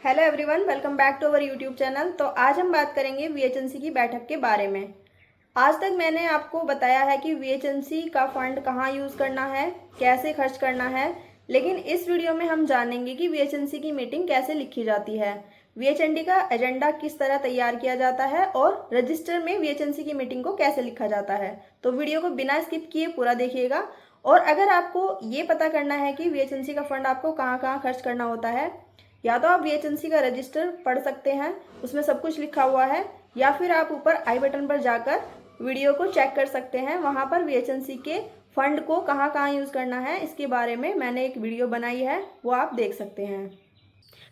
Hello everyone, welcome back to our YouTube channel. तो आज हम बात करेंगे वीएचएनसी की बैठक के बारे में। आज तक मैंने आपको बताया है कि वीएचएनसी का फंड कहाँ यूज़ करना है, कैसे खर्च करना है, लेकिन इस वीडियो में हम जानेंगे कि वीएचएनसी की मीटिंग कैसे लिखी जाती है, वीएचएनडी का एजेंडा किस तरह तैयार किया जाता है और रजिस्टर में वीएचएनसी की मीटिंग को कैसे लिखा जाता है। तो वीडियो को बिना स्किप किए पूरा देखिएगा। और अगर आपको ये पता करना है कि वीएचएनसी का फंड आपको कहाँ कहाँ खर्च करना होता है, या तो आप वीएचएनसी का रजिस्टर पढ़ सकते हैं, उसमें सब कुछ लिखा हुआ है, या फिर आप ऊपर आई बटन पर जाकर वीडियो को चेक कर सकते हैं। वहां पर वीएचएनसी के फंड को कहाँ कहाँ यूज़ करना है इसके बारे में मैंने एक वीडियो बनाई है, वो आप देख सकते हैं।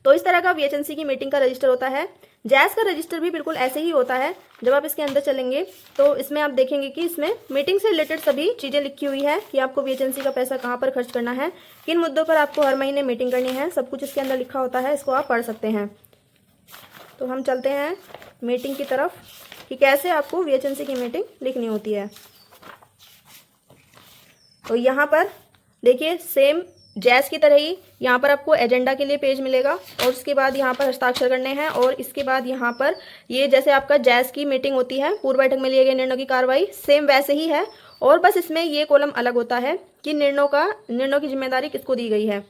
तो इस तरह का वीएचएनसी की मीटिंग का रजिस्टर होता है। जैस का रजिस्टर भी बिल्कुल ऐसे ही होता है। जब आप इसके अंदर चलेंगे तो इसमें आप देखेंगे कि इसमें मीटिंग से रिलेटेड सभी चीज़ें लिखी हुई है कि आपको वीएचएनसी का पैसा कहाँ पर खर्च करना है, किन मुद्दों पर आपको हर महीने मीटिंग करनी है, सब कुछ इसके अंदर लिखा होता है। इसको आप पढ़ सकते हैं। तो हम चलते हैं मीटिंग की तरफ कि कैसे आपको वीएचएनसी की मीटिंग लिखनी होती है। तो यहाँ पर देखिए, सेम जैस की तरह ही यहाँ पर आपको एजेंडा के लिए पेज मिलेगा और उसके बाद यहाँ पर हस्ताक्षर करने हैं। और इसके बाद यहाँ पर ये जैसे आपका जैस की मीटिंग होती है, पूर्व बैठक में लिए गए निर्णयों की कार्रवाई, सेम वैसे ही है। और बस इसमें ये कॉलम अलग होता है कि निर्णयों की जिम्मेदारी किसको दी गई है।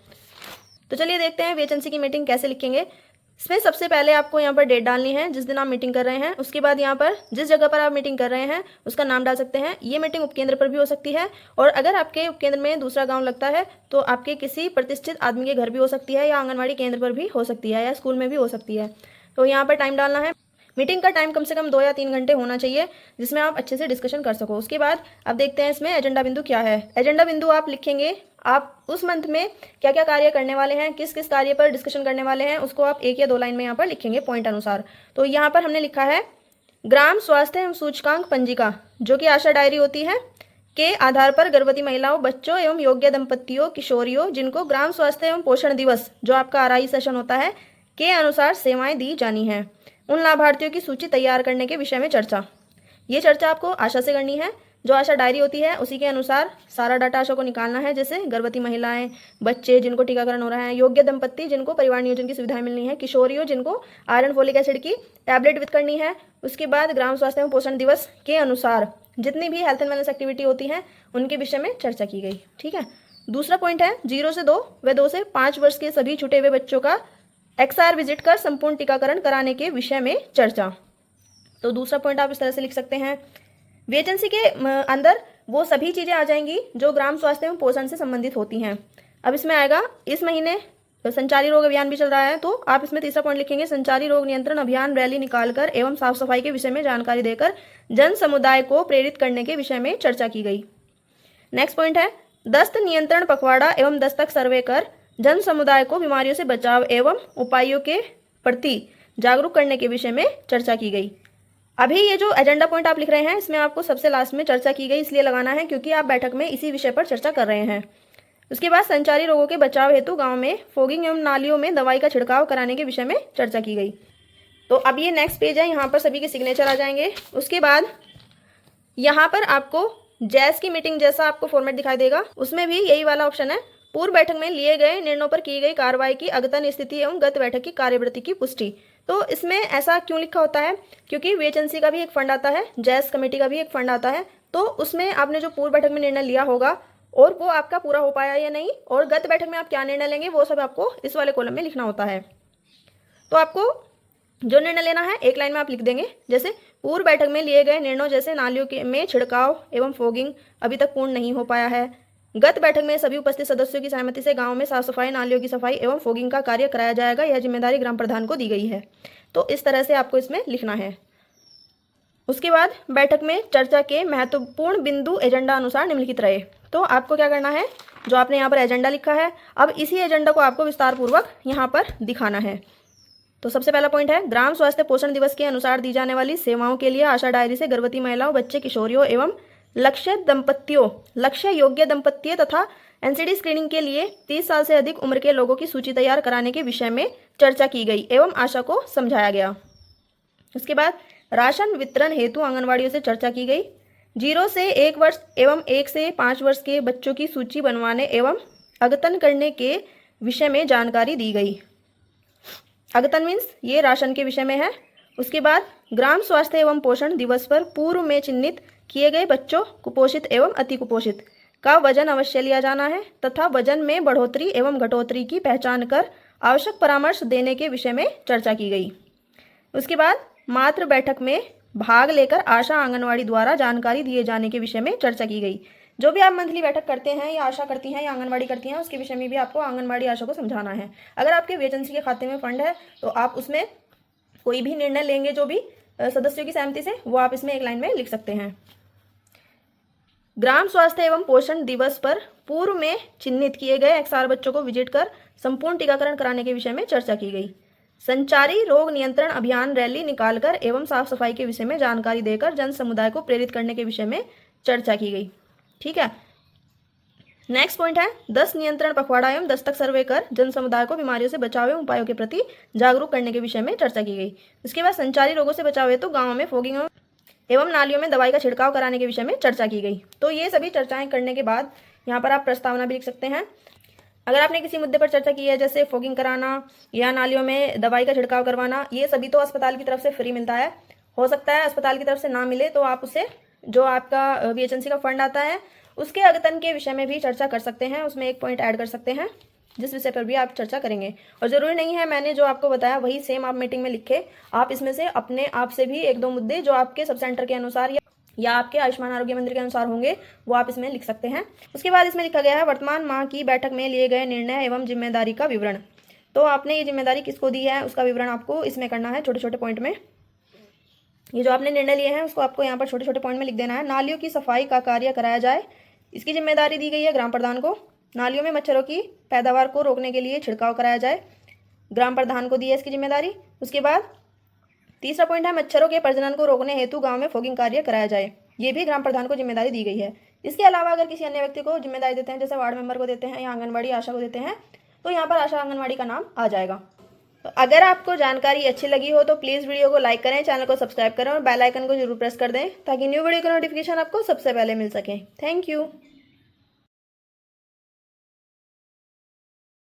तो चलिए देखते हैं वीएचएनसी की मीटिंग कैसे लिखेंगे। इसमें सबसे पहले आपको यहाँ पर डेट डालनी है जिस दिन आप मीटिंग कर रहे हैं। उसके बाद यहाँ पर जिस जगह पर आप मीटिंग कर रहे हैं उसका नाम डाल सकते हैं। ये मीटिंग उपकेंद्र पर भी हो सकती है, और अगर आपके उपकेंद्र में दूसरा गांव लगता है तो आपके किसी प्रतिष्ठित आदमी के घर भी हो सकती है, या आंगनबाड़ी केंद्र पर भी हो सकती है, या स्कूल में भी हो सकती है। तो यहाँ पर टाइम डालना है। मीटिंग का टाइम कम से कम 2 या 3 घंटे होना चाहिए, जिसमें आप अच्छे से डिस्कशन कर सको। उसके बाद अब देखते हैं इसमें एजेंडा बिंदु क्या है। एजेंडा बिंदु आप लिखेंगे, आप उस मंथ में क्या क्या कार्य करने वाले हैं, किस किस कार्य पर डिस्कशन करने वाले हैं, उसको आप 1 या 2 लाइन में यहाँ पर लिखेंगे पॉइंट अनुसार। तो यहाँ पर हमने लिखा है ग्राम स्वास्थ्य एवं सूचकांक पंजिका, जो कि आशा डायरी होती है, के आधार पर गर्भवती महिलाओं, बच्चों एवं योग्य दंपतियों, किशोरियों जिनको ग्राम स्वास्थ्य एवं पोषण दिवस, जो आपका आरआई सेशन होता है, के अनुसार सेवाएं दी जानी है, उन लाभार्थियों की सूची तैयार करने के विषय में चर्चा। ये चर्चा आपको आशा से करनी है। जो आशा डायरी होती है उसी के अनुसार सारा डाटा आशा को निकालना है, जैसे गर्भवती महिलाएं, बच्चे जिनको टीकाकरण हो रहा है, योग्य दंपत्ति जिनको परिवार नियोजन की सुविधाएं मिलनी है, किशोरियों जिनको आयरन फोलिक एसिड की टैबलेट वितरण करनी है। उसके बाद ग्राम स्वास्थ्य एवं पोषण दिवस के अनुसार जितनी भी हेल्थ एंड वेलनेस एक्टिविटी होती हैं उनके विषय में चर्चा की गई। ठीक है। दूसरा पॉइंट है 0 से 2 व 2 से 5 वर्ष के सभी छूटे हुए बच्चों का एक्सआर विजिट कर संपूर्ण टीकाकरण कराने के विषय में चर्चा। तो दूसरा पॉइंट आप इस तरह से लिख सकते हैं। वीएचएनसी के अंदर वो सभी चीज़ें आ जाएंगी जो ग्राम स्वास्थ्य एवं पोषण से संबंधित होती हैं। अब इसमें आएगा, इस महीने संचारी रोग अभियान भी चल रहा है, तो आप इसमें तीसरा पॉइंट लिखेंगे संचारी रोग नियंत्रण अभियान रैली निकालकर एवं साफ सफाई के विषय में जानकारी देकर जन समुदाय को प्रेरित करने के विषय में चर्चा की गई। नेक्स्ट पॉइंट है दस्त नियंत्रण पखवाड़ा एवं दस्तक सर्वे कर जन समुदाय को बीमारियों से बचाव एवं उपायों के प्रति जागरूक करने के विषय में चर्चा की गई। अभी ये जो एजेंडा पॉइंट आप लिख रहे हैं इसमें आपको सबसे लास्ट में चर्चा की गई इसलिए लगाना है क्योंकि आप बैठक में इसी विषय पर चर्चा कर रहे हैं। उसके बाद संचारी रोगों के बचाव हेतु गांव में फोगिंग एवं नालियों में दवाई का छिड़काव कराने के विषय में चर्चा की गई। तो अब ये नेक्स्ट पेज है, यहाँ पर सभी के सिग्नेचर आ जाएंगे। उसके बाद यहाँ पर आपको जैस की मीटिंग जैसा आपको फॉर्मेट दिखाई देगा, उसमें भी यही वाला ऑप्शन है, पूर्व बैठक में लिए गए निर्णयों पर की गई कार्रवाई की अद्यतन स्थिति एवं गत बैठक की कार्यवृत्ति की पुष्टि। तो इसमें ऐसा क्यों लिखा होता है, क्योंकि वीएचएनसी का भी एक फंड आता है, जैस कमेटी का भी एक फंड आता है, तो उसमें आपने जो पूर्व बैठक में निर्णय लिया होगा और वो आपका पूरा हो पाया या नहीं, और गत बैठक में आप क्या निर्णय लेंगे, वो सब आपको इस वाले कॉलम में लिखना होता है। तो आपको जो निर्णय लेना है 1 लाइन में आप लिख देंगे, जैसे पूर्व बैठक में लिए गए निर्णयों जैसे नालियों के में छिड़काव एवं फोगिंग अभी तक पूर्ण नहीं हो पाया है। गत बैठक में सभी उपस्थित सदस्यों की सहमति से गांव में साफ सफाई, नालियों की सफाई एवं फोगिंग का कार्य कराया जाएगा, यह जिम्मेदारी ग्राम प्रधान को दी गई है। तो इस तरह से आपको इसमें लिखना है। उसके बाद बैठक में चर्चा के महत्वपूर्ण बिंदु एजेंडा अनुसार निम्नलिखित रहे। तो आपको क्या करना है, जो आपने यहाँ पर एजेंडा लिखा है, अब इसी एजेंडा को आपको विस्तार पूर्वक यहाँ पर दिखाना है। तो सबसे पहला पॉइंट है ग्राम स्वास्थ्य पोषण दिवस के अनुसार दी जाने वाली सेवाओं के लिए आशा डायरी से गर्भवती महिलाओं, बच्चे, किशोरियों एवं लक्ष्य योग्य दंपत्ति तथा एनसीडी स्क्रीनिंग के लिए 30 साल से अधिक उम्र के लोगों की सूची तैयार कराने के विषय में चर्चा की गई एवं आशा को समझाया गया। उसके बाद राशन वितरण हेतु आंगनवाड़ियों से चर्चा की गई। 0 से 1 वर्ष एवं 1 से 5 वर्ष के बच्चों की सूची बनवाने एवं अद्यतन करने के विषय में जानकारी दी गई। अद्यतन मीन्स ये राशन के विषय में है। उसके बाद ग्राम स्वास्थ्य एवं पोषण दिवस पर पूर्व में चिन्हित किए गए बच्चों कुपोषित एवं अति कुपोषित का वजन अवश्य लिया जाना है तथा वजन में बढ़ोतरी एवं घटोतरी की पहचान कर आवश्यक परामर्श देने के विषय में चर्चा की गई। उसके बाद मातृ बैठक में भाग लेकर आशा आंगनवाड़ी द्वारा जानकारी दिए जाने के विषय में चर्चा की गई। जो भी आप मंथली बैठक करते हैं या आशा करती हैं या आंगनवाड़ी करती हैं उसके विषय में भी आपको आंगनवाड़ी आशा को समझाना है। अगर आपके वेकेंसी के खाते में फंड है तो आप उसमें कोई भी निर्णय लेंगे जो भी सदस्यों की सहमति से, वो आप इसमें एक लाइन में लिख सकते हैं। ग्राम स्वास्थ्य एवं पोषण दिवस पर पूर्व में चिन्हित किए गए XR बच्चों को विजिट कर संपूर्ण टीकाकरण कराने के विषय में चर्चा की गई। संचारी रोग नियंत्रण अभियान रैली निकालकर एवं साफ सफाई के विषय में जानकारी देकर जन समुदाय को प्रेरित करने के विषय में चर्चा की गई। ठीक है, नेक्स्ट पॉइंट है दस्त नियंत्रण पखवाड़ा एवं दस्तक सर्वे कर जन समुदाय को बीमारियों से बचाव एवं उपायों के प्रति जागरूक करने के विषय में चर्चा की गई। उसके बाद संचारी रोगों से बचाव हेतु गाँव में फॉगिंग एवं नालियों में दवाई का छिड़काव कराने के विषय में चर्चा की गई। तो ये सभी चर्चाएं करने के बाद यहाँ पर आप प्रस्तावना भी लिख सकते हैं। अगर आपने किसी मुद्दे पर चर्चा की है जैसे फॉगिंग कराना या नालियों में दवाई का छिड़काव करवाना, ये सभी तो अस्पताल की तरफ से फ्री मिलता है। हो सकता है अस्पताल की तरफ से ना मिले तो आप उसे जो आपका VHNC का फंड आता है उसके अद्यतन के विषय में भी चर्चा कर सकते हैं। उसमें एक पॉइंट ऐड कर सकते हैं जिस विषय पर भी आप चर्चा करेंगे। और ज़रूरी नहीं है मैंने जो आपको बताया वही सेम आप मीटिंग में लिखे, आप इसमें से अपने आप से भी एक दो मुद्दे जो आपके सब सेंटर के अनुसार या आपके आयुष्मान आरोग्य मंदिर के अनुसार होंगे वो आप इसमें लिख सकते हैं। उसके बाद इसमें लिखा गया है वर्तमान माह की बैठक में लिए गए निर्णय एवं जिम्मेदारी का विवरण। तो आपने ये जिम्मेदारी किसको दी है उसका विवरण आपको इसमें करना है छोटे छोटे पॉइंट में। ये जो आपने निर्णय लिए हैं उसको आपको यहाँ पर छोटे छोटे पॉइंट में लिख देना है। नालियों की सफाई का कार्य कराया जाए, इसकी जिम्मेदारी दी गई है ग्राम प्रधान को। नालियों में मच्छरों की पैदावार को रोकने के लिए छिड़काव कराया जाए, ग्राम प्रधान को दी है इसकी जिम्मेदारी। उसके बाद तीसरा पॉइंट है मच्छरों के प्रजनन को रोकने हेतु गांव में फॉगिंग कार्य कराया जाए, ये भी ग्राम प्रधान को जिम्मेदारी दी गई है। इसके अलावा अगर किसी अन्य व्यक्ति को जिम्मेदारी देते हैं जैसे वार्ड मेंबर को देते हैं या आंगनबाड़ी आशा को देते हैं तो यहाँ पर आशा आंगनबाड़ी का नाम आ जाएगा। तो अगर आपको जानकारी अच्छी लगी हो तो प्लीज़ वीडियो को लाइक करें, चैनल को सब्सक्राइब करें और बेल आइकन को जरूर प्रेस कर दें ताकि न्यू वीडियो का नोटिफिकेशन आपको सबसे पहले मिल सके। Thank you.